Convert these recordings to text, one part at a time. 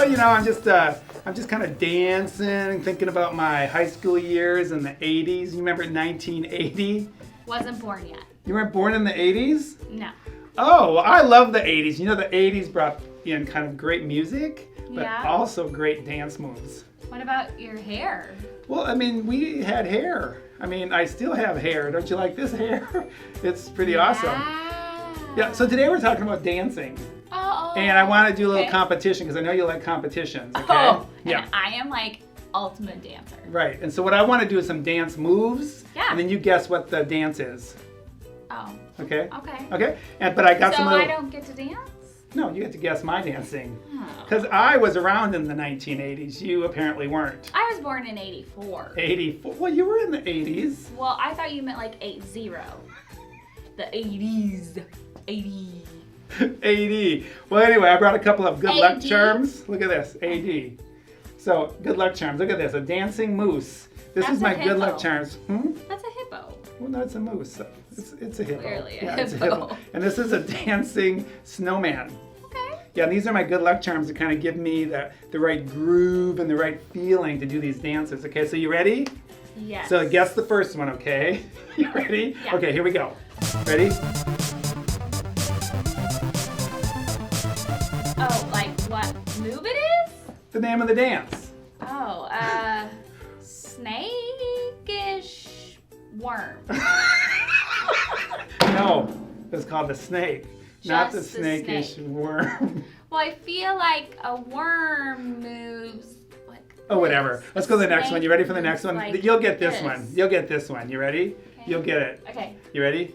But I'm just kind of dancing, thinking about my high school years in the 80s. You remember 1980? Wasn't born yet. You weren't born in the 80s? No. Oh, well, I love the 80s. You know, the 80s brought in kind of great music, but Yeah. also great dance moves. What about your hair? Well, I mean, we had hair. I mean, I still have hair. Don't you like this hair? It's pretty awesome. Yeah, so today we're talking about dancing. Oh. And I want to do a little okay. competition because I know you like competitions, okay? Oh, yeah. And I am like ultimate dancer. Right, and so what I want to do is some dance moves. Yeah. And then you guess what the dance is. Oh. Okay? Okay. Okay? But I got so some little... I don't get to dance? No, you get to guess my dancing. Oh. Because I was around in the 1980s. You apparently weren't. I was born in 84. 84? Well, you were in the 80s. Well, I thought you meant like 80. The 80s. 80. 80. Well, anyway, I brought a couple of good luck AD? charms. Look at this, AD. So, good luck charms. Look at this, a dancing moose. This That's is my a good luck hippo. charms. That's a hippo. Well, no, it's a moose. It's a hippo. Clearly a yeah, it's a hippo. hippo. And this is a dancing snowman. Okay. Yeah, and these are my good luck charms to kind of give me the right groove and the right feeling to do these dances. Okay, so you ready? Yes. So guess the first one, okay? You ready? Yeah. Okay, here we go. Ready? Oh, like what move it is? The name of the dance. Oh, snake-ish worm. No, it's called the snake, not the Just the snake-ish snake. worm. Well, I feel like a worm moves like Oh, whatever. this. Let's go to the next Snake one. You ready for the next one? moves like You'll get this this. one. You'll get this one. You ready? Okay. You'll get it. Okay. You ready?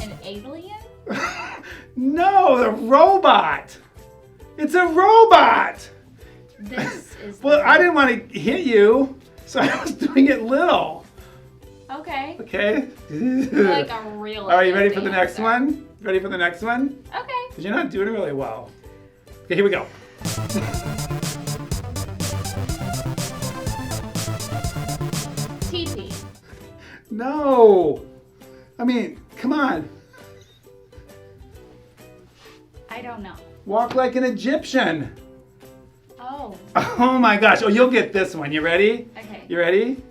An alien? No, the robot. It's a robot. This is. Well, the- I didn't want to hit you, so I was doing it little. Okay. Okay. You're like a real. All right, you ready for the next dancer. one? Ready for the next one? Okay. Because you're not doing really well. Okay, here we go. TP. No. I mean, come on. I don't know. Walk like an Egyptian. Oh. Oh my gosh. Oh, you'll get this one. You ready? Okay. You ready?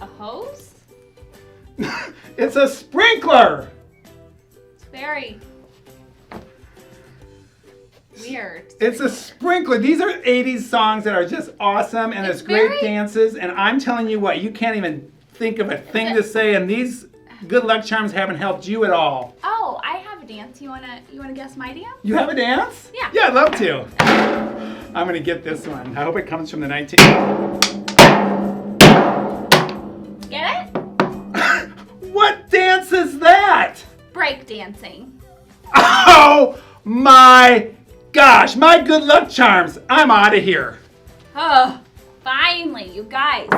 A hose? It's a sprinkler. It's very weird. It's a sprinkler. These are 80s songs that are just awesome and It's it's great very- dances. And I'm telling you what, you can't even think of a thing to say. And these good luck charms haven't helped you at all. Oh, I have a dance. You wanna guess my dance? You have a dance? Yeah. Yeah, I'd love to. I'm gonna get this one. I hope it comes from the 19. Get it? What dance is that? Break dancing. Oh my gosh, my good luck charms. I'm out of here. Oh, finally, you guys.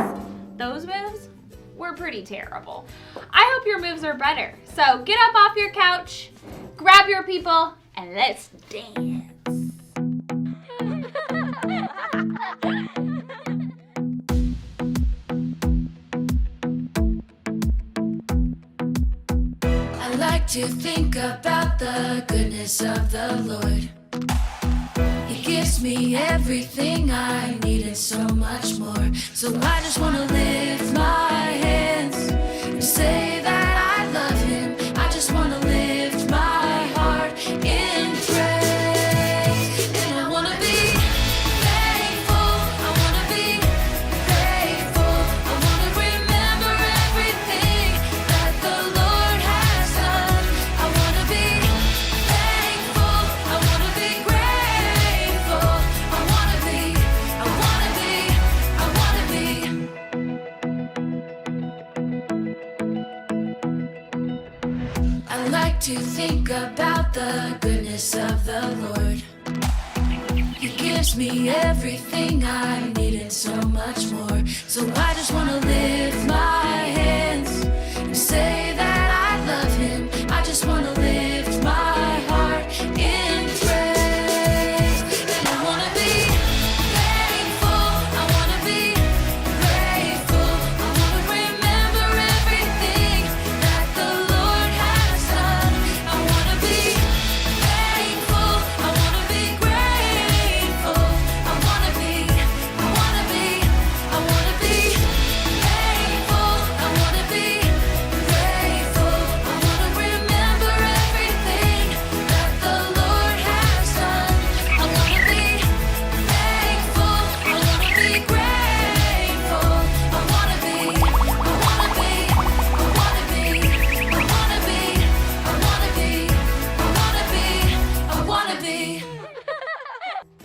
Those moves were pretty terrible. I hope your moves are better. So get up off your couch, grab your people, and let's dance. I like to think about the goodness of the Lord. He gives me everything I need and so much more. So I just want to lift my hands and say that I love him. I just want to lift my heart in praise. And I want to be thankful. I want to be grateful. I want to remember everything that the Lord has done. I want to be thankful. I want to be grateful. I want to be, I want to be, I want to be. I like to think about the goodness of the Lord. He gives me everything I need and so much more. So I just want to lift my hands and say that I love him. I just want to lift my heart in praise. And I want to be thankful. I want to be grateful. I want to remember everything that the Lord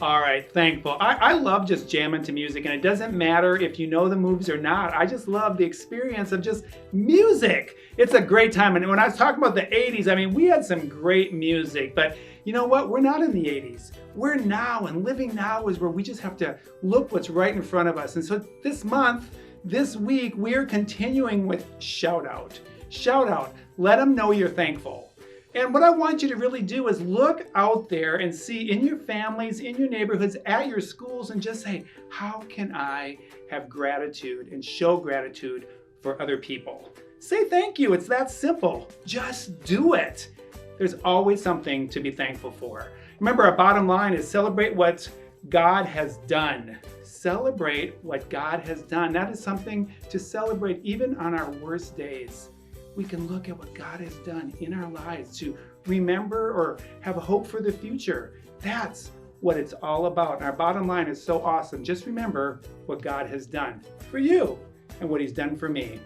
All right, thankful. I love just jamming to music, and it doesn't matter if you know the moves or not. I just love the experience of just music. It's a great time. And when I was talking about the 80s, I mean, we had some great music, but you know what? We're not in the 80s. We're now, and living now is where we just have to look what's right in front of us. And so this month, this week, we're continuing with Shout Out. Shout out. Let them know you're thankful. And what I want you to really do is look out there and see in your families, in your neighborhoods, at your schools, and just say, how can I have gratitude and show gratitude for other people? Say thank you. It's that simple. Just do it. There's always something to be thankful for. Remember, our bottom line is celebrate what God has done. Celebrate what God has done. That is something to celebrate even on our worst days. We can look at what God has done in our lives to remember or have a hope for the future. That's what it's all about. And our bottom line is so awesome. Just remember what God has done for you and what He's done for me.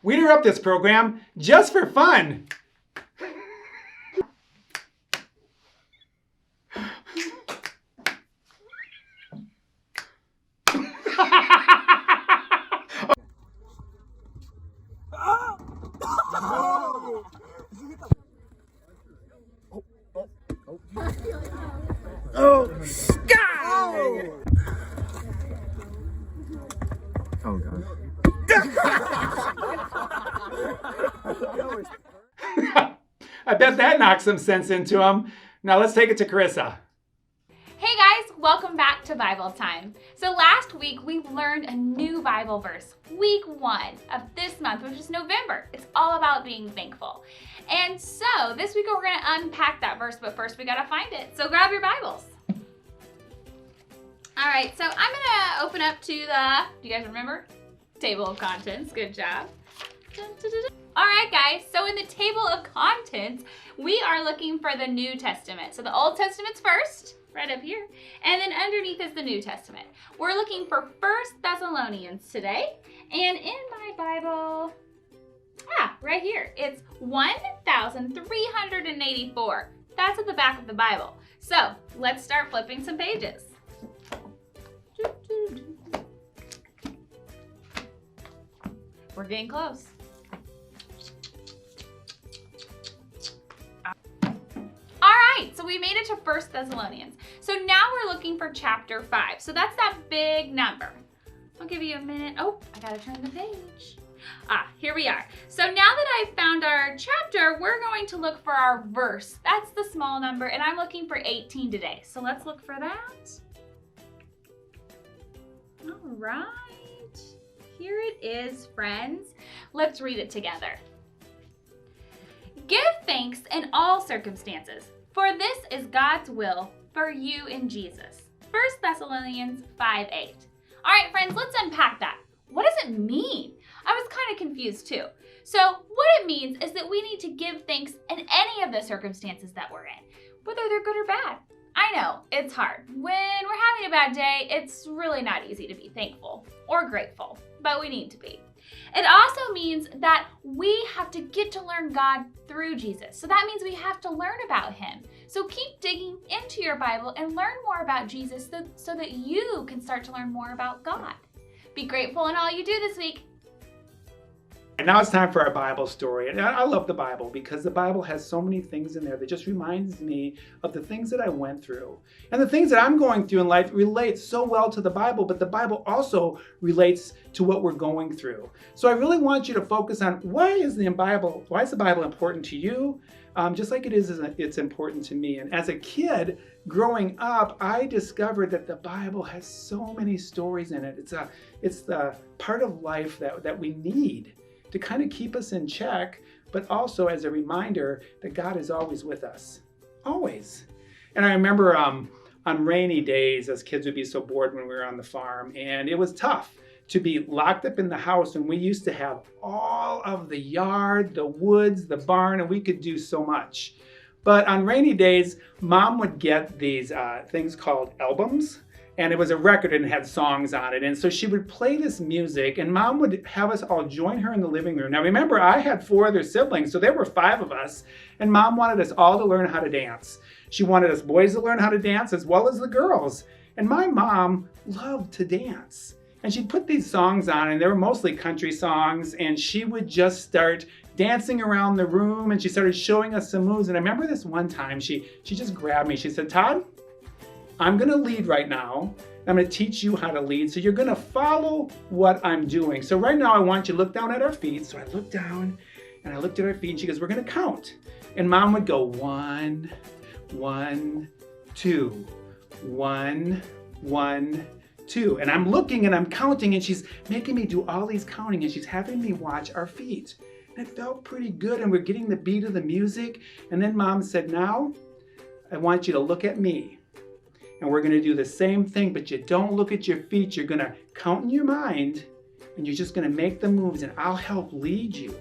We interrupt this program just for fun. Oh, God! Oh, God. I bet that knocked some sense into him. Now let's take it to Carissa. Hey guys, welcome back to Bible Time. So last week we learned a new Bible verse, week 1 of this month, which is November. It's all about being thankful. And so this week we're going to unpack that verse, but first we got to find it. So grab your Bibles. All right, so I'm going to open up to the, do you guys remember? Table of contents. Good job. Dun, dun, dun, dun. All right, guys, so in the table of contents, we are looking for the New Testament. So the Old Testament's first, right up here, and then underneath is the New Testament. We're looking for 1 Thessalonians today, and in my Bible, right here, it's 1,384. That's at the back of the Bible. So let's start flipping some pages. We're getting close. All right, so we made it to 1 Thessalonians. So now we're looking for chapter 5. So that's that big number. I'll give you a minute. Oh, I gotta turn the page. Here we are. So now that I've found our chapter, we're going to look for our verse. That's the small number, and I'm looking for 18 today. So let's look for that. All right. Here it is, friends. Let's read it together. Give thanks in all circumstances, for this is God's will for you in Jesus. 1 Thessalonians 5:8. All right, friends, let's unpack that. What does it mean? I was kind of confused too. So what it means is that we need to give thanks in any of the circumstances that we're in, whether they're good or bad. I know, it's hard. When we're having a bad day, it's really not easy to be thankful or grateful, but we need to be. It also means that we have to get to learn God through Jesus. So that means we have to learn about Him. So keep digging into your Bible and learn more about Jesus so that you can start to learn more about God. Be grateful in all you do this week. And now it's time for our Bible story. And I love the Bible because the Bible has so many things in there that just reminds me of the things that I went through. And the things that I'm going through in life relate so well to the Bible, but the Bible also relates to what we're going through. So I really want you to focus on why is the Bible important to you? Just like it's important to me. And as a kid growing up, I discovered that the Bible has so many stories in it. It's the part of life that we need to kind of keep us in check, but also as a reminder that God is always with us. Always. And I remember on rainy days, as kids would be so bored when we were on the farm, and it was tough to be locked up in the house, and we used to have all of the yard, the woods, the barn, and we could do so much. But on rainy days, Mom would get these things called albums, and it was a record and it had songs on it. And so she would play this music, and Mom would have us all join her in the living room. Now remember, I had 4 other siblings, so there were 5 of us, and Mom wanted us all to learn how to dance. She wanted us boys to learn how to dance as well as the girls. And my mom loved to dance. And she'd put these songs on, and they were mostly country songs, and she would just start dancing around the room, and she started showing us some moves. And I remember this one time, she just grabbed me. She said, "Todd, I'm gonna lead right now. I'm gonna teach you how to lead, so you're gonna follow what I'm doing. So right now I want you to look down at our feet." So I looked down, and I looked at our feet, and she goes, "We're gonna count." And Mom would go 1, 1, 2, 1, 1, 2. And I'm looking and I'm counting, and she's making me do all these counting, and she's having me watch our feet. And it felt pretty good, and we're getting the beat of the music. And then Mom said, "Now, I want you to look at me. And we're gonna do the same thing, but you don't look at your feet. You're gonna count in your mind, and you're just gonna make the moves, and I'll help lead you."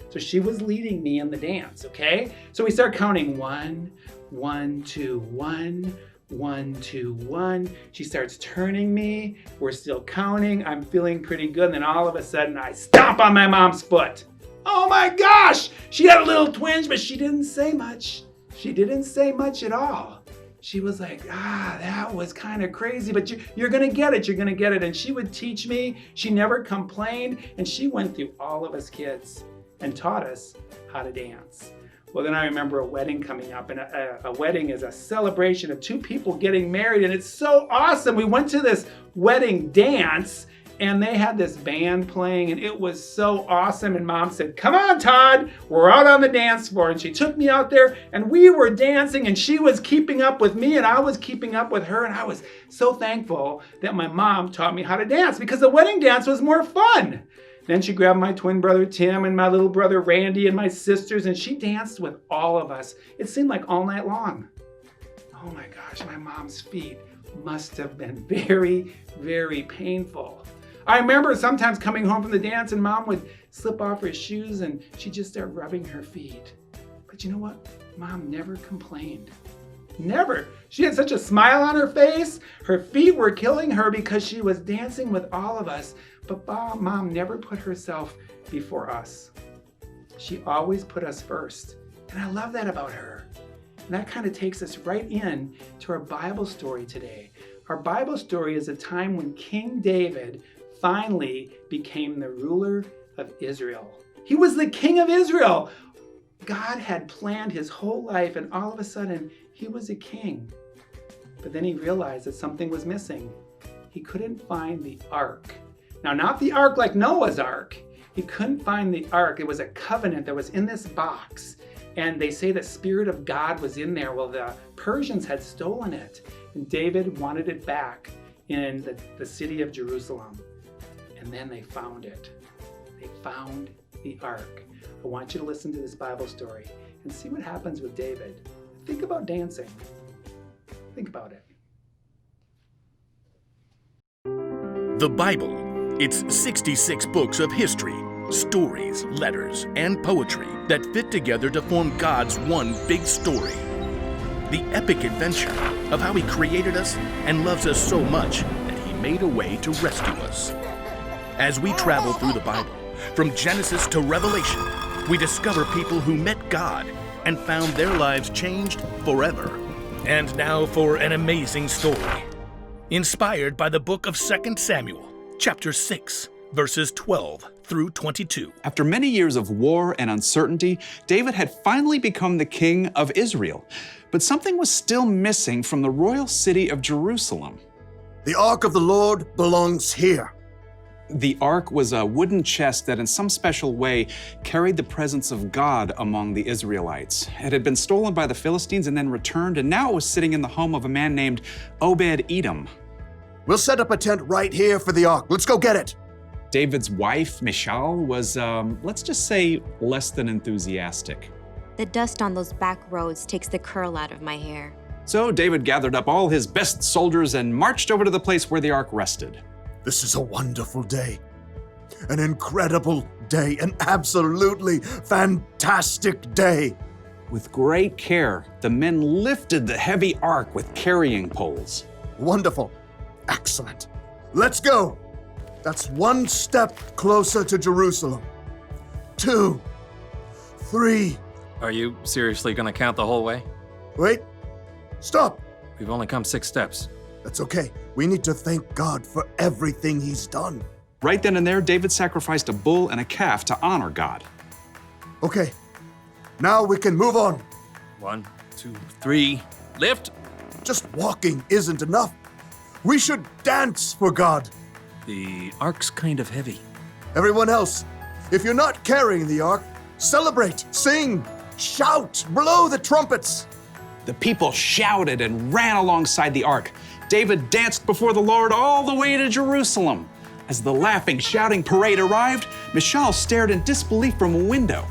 So she was leading me in the dance, okay? So we start counting 1, 1, 2, 1, 1, 2, 1. She starts turning me. We're still counting. I'm feeling pretty good. And then all of a sudden, I stomp on my mom's foot. Oh my gosh! She had a little twinge, but she didn't say much. She didn't say much at all. She was like, that was kind of crazy, but you're gonna get it, you're gonna get it. And she would teach me. She never complained, and she went through all of us kids and taught us how to dance. Well, then I remember a wedding coming up, and a wedding is a celebration of 2 people getting married, and it's so awesome. We went to this wedding dance, and they had this band playing, and it was so awesome. And Mom said, "Come on, Todd, we're out on the dance floor." And she took me out there, and we were dancing, and she was keeping up with me, and I was keeping up with her. And I was so thankful that my mom taught me how to dance, because the wedding dance was more fun. Then she grabbed my twin brother Tim and my little brother Randy and my sisters, and she danced with all of us. It seemed like all night long. Oh my gosh, my mom's feet must have been very, very painful. I remember sometimes coming home from the dance, and Mom would slip off her shoes, and she'd just start rubbing her feet. But you know what? Mom never complained. Never. She had such a smile on her face. Her feet were killing her because she was dancing with all of us. But Mom never put herself before us. She always put us first. And I love that about her. And that kind of takes us right in to our Bible story today. Our Bible story is a time when King David finally became the ruler of Israel. He was the king of Israel. God had planned his whole life, and all of a sudden, he was a king. But then he realized that something was missing. He couldn't find the ark. Now, not the ark like Noah's ark. He couldn't find the ark. It was a covenant that was in this box. And they say the Spirit of God was in there. Well, the Persians had stolen it. And David wanted it back in the city of Jerusalem. And then they found it. They found the ark. I want you to listen to this Bible story and see what happens with David. Think about dancing. Think about it. The Bible. It's 66 books of history, stories, letters, and poetry that fit together to form God's one big story. The epic adventure of how He created us and loves us so much that He made a way to rescue us. As we travel through the Bible, from Genesis to Revelation, we discover people who met God and found their lives changed forever. And now for an amazing story, inspired by the book of 2 Samuel, chapter 6, verses 12 through 22. After many years of war and uncertainty, David had finally become the king of Israel. But something was still missing from the royal city of Jerusalem. The Ark of the Lord belongs here. The ark was a wooden chest that in some special way carried the presence of God among the Israelites. It had been stolen by the Philistines and then returned, and now it was sitting in the home of a man named Obed-Edom. We'll set up a tent right here for the Ark. Let's go get it. David's wife, Michal, was, let's just say, less than enthusiastic. The dust on those back roads takes the curl out of my hair. So David gathered up all his best soldiers and marched over to the place where the ark rested. This is a wonderful day. An incredible day. An absolutely fantastic day. With great care, the men lifted the heavy ark with carrying poles. Wonderful. Excellent. Let's go. That's one step closer to Jerusalem. 2, 3. Are you seriously gonna count the whole way? Wait. Stop. We've only come 6 steps. That's okay. We need to thank God for everything he's done. Right then and there, David sacrificed a bull and a calf to honor God. Okay. Now we can move on. 1, 2, 3. Lift! Just walking isn't enough. We should dance for God. The ark's kind of heavy. Everyone else, if you're not carrying the ark, celebrate, sing, shout, blow the trumpets. The people shouted and ran alongside the ark. David danced before the Lord all the way to Jerusalem. As the laughing, shouting parade arrived, Michal stared in disbelief from a window.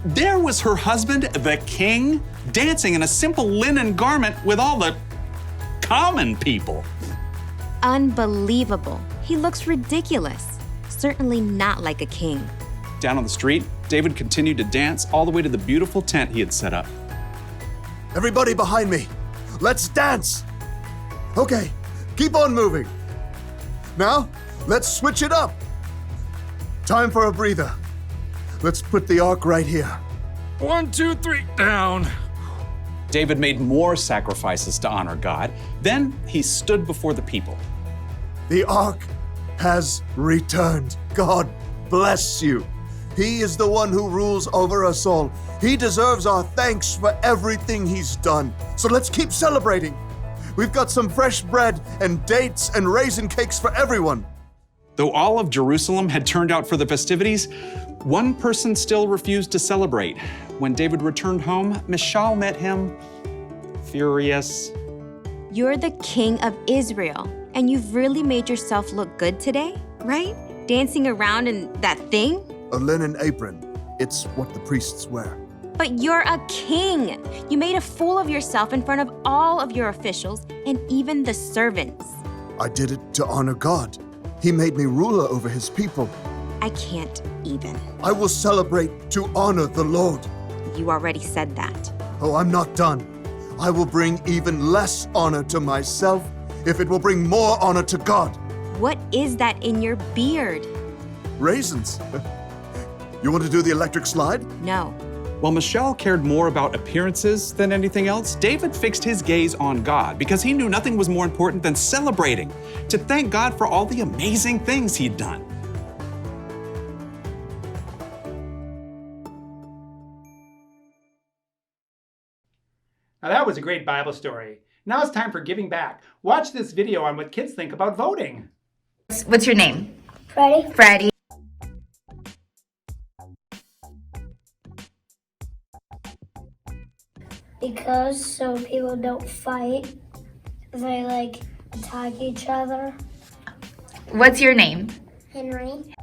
There was her husband, the king, dancing in a simple linen garment with all the common people. Unbelievable. He looks ridiculous. Certainly not like a king. Down on the street, David continued to dance all the way to the beautiful tent he had set up. Everybody behind me, let's dance. Okay, keep on moving. Now, let's switch it up. Time for a breather. Let's put the ark right here. 1, 2, 3, down. David made more sacrifices to honor God. Then he stood before the people. The ark has returned. God bless you. He is the one who rules over us all. He deserves our thanks for everything he's done. So let's keep celebrating. We've got some fresh bread and dates and raisin cakes for everyone. Though all of Jerusalem had turned out for the festivities, one person still refused to celebrate. When David returned home, Michal met him furious. You're the king of Israel, and you've really made yourself look good today, right? Dancing around in that thing? A linen apron. It's what the priests wear. But you're a king. You made a fool of yourself in front of all of your officials and even the servants. I did it to honor God. He made me ruler over his people. I can't even. I will celebrate to honor the Lord. You already said that. Oh, I'm not done. I will bring even less honor to myself if it will bring more honor to God. What is that in your beard? Raisins. You want to do the electric slide? No. While Michal cared more about appearances than anything else, David fixed his gaze on God because he knew nothing was more important than celebrating, to thank God for all the amazing things he'd done. Now that was a great Bible story. Now it's time for giving back. Watch this video on what kids think about voting. What's your name? Freddie. Freddie. Because so people don't fight, they like attack each other. What's your name? Henry.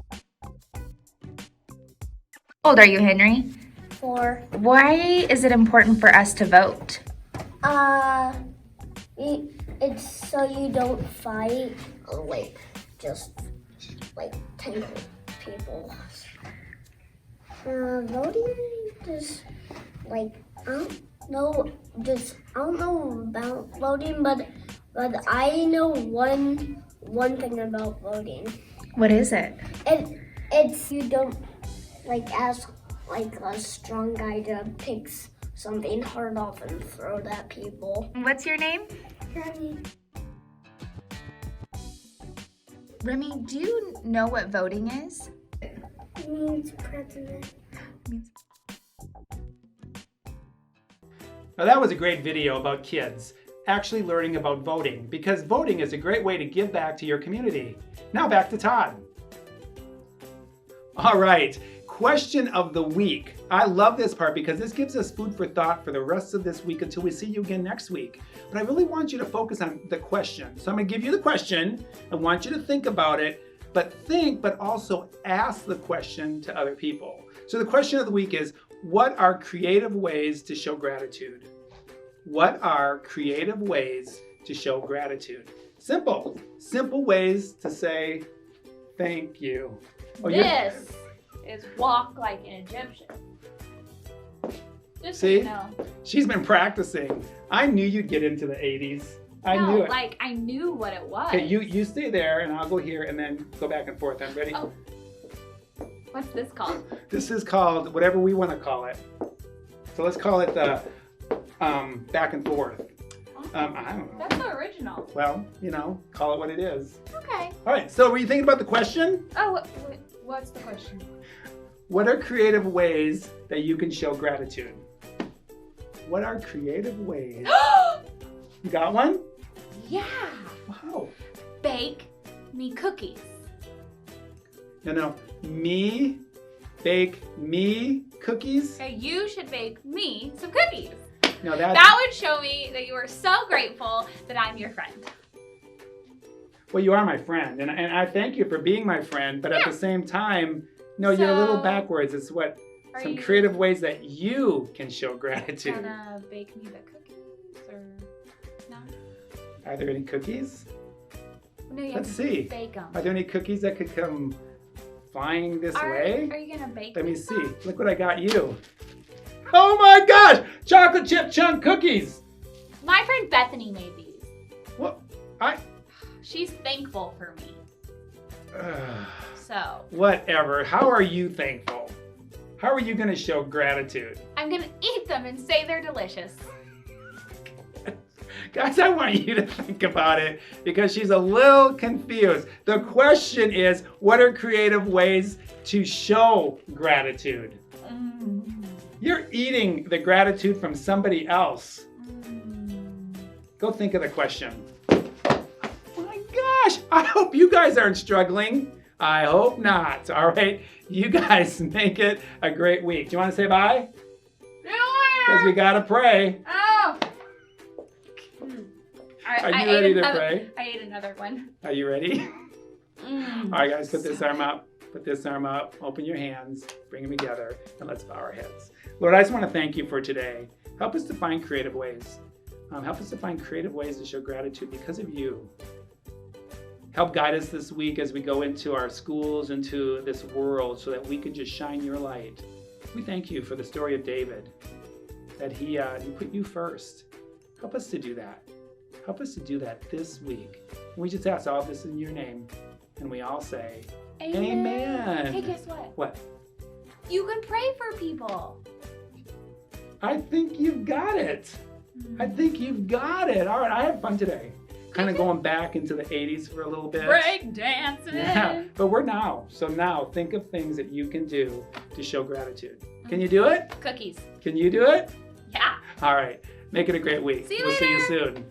How old are you, Henry? 4. Why is it important for us to vote? It's so you don't fight, like, just, like, tangle people. Voting is, like, I don't know about voting, but I know one thing about voting. What is it? It's you don't, like, ask, like, a strong guy to pick something hard off and throw it at people. What's your name? Remy. Remy, do you know what voting is? It means president. Now that was a great video about kids actually learning about voting, because voting is a great way to give back to your community. Now back to Todd. All right, question of the week. I love this part because this gives us food for thought for the rest of this week until we see you again next week. But I really want you to focus on the question. So I'm gonna give you the question. I want you to think about it, but also ask the question to other people. So the question of the week is, what are creative ways to show gratitude? What are creative ways to show gratitude? Simple ways to say thank you. Oh, This is walk like an Egyptian. Just so See? you know. She's been practicing. I knew you'd get into the 80s. I knew it. Like I knew what it was. Okay, you stay there, and I'll go here, and then go back and forth. I'm ready. Oh. What's this called? This is called whatever we want to call it. So let's call it the back and forth. I don't know. That's the original. Well, call it what it is. Okay. All right. So were you thinking about the question? Oh, what's the question? What are creative ways that you can show gratitude? What are creative ways? You got one? Yeah. Wow. Bake me cookies. No. Me bake me cookies? Okay, you should bake me some cookies. No, that would show me that you are so grateful that I'm your friend. Well, you are my friend, and I thank you for being my friend, but at the same time, no, you're a little backwards. It's some creative ways that you can show gratitude. Gonna bake me the cookies, or no? Are there any cookies? No, you Let's have to see. bake them. Are there any cookies that could come flying this way? Are you gonna bake Let me some? see. Look what I got you. Oh my gosh! Chocolate chip chunk cookies! My friend Bethany made these. What? She's thankful for me. So. Whatever. How are you thankful? How are you going to show gratitude? I'm gonna eat them and say they're delicious. Guys, I want you to think about it because she's a little confused. The question is, what are creative ways to show gratitude? You're eating the gratitude from somebody else. Go think of the question. My gosh, I hope you guys aren't struggling. I hope not. All right, you guys make it a great week. Do you want to say bye? Because we got to pray. Oh. Are you ready to pray? I ate another one. Are you ready? All right, guys, put this arm up. Put this arm up. Open your hands. Bring them together. And let's bow our heads. Lord, I just want to thank you for today. Help us to find creative ways. Help us to find creative ways to show gratitude because of you. Help guide us this week as we go into our schools, into this world, so that we can just shine your light. We thank you for the story of David, that he put you first. Help us to do that. Help us to do that this week. And we just ask all this in your name. And we all say, Amen. Hey, guess what? What? You can pray for people. I think you've got it. I think you've got it. All right, I had fun today. Kind of going back into the 80s for a little bit. Break dancing. Yeah, but we're now. So now think of things that you can do to show gratitude. Can you do it? Cookies. Can you do it? Yeah. All right. Make it a great week. See you We'll see you later. soon.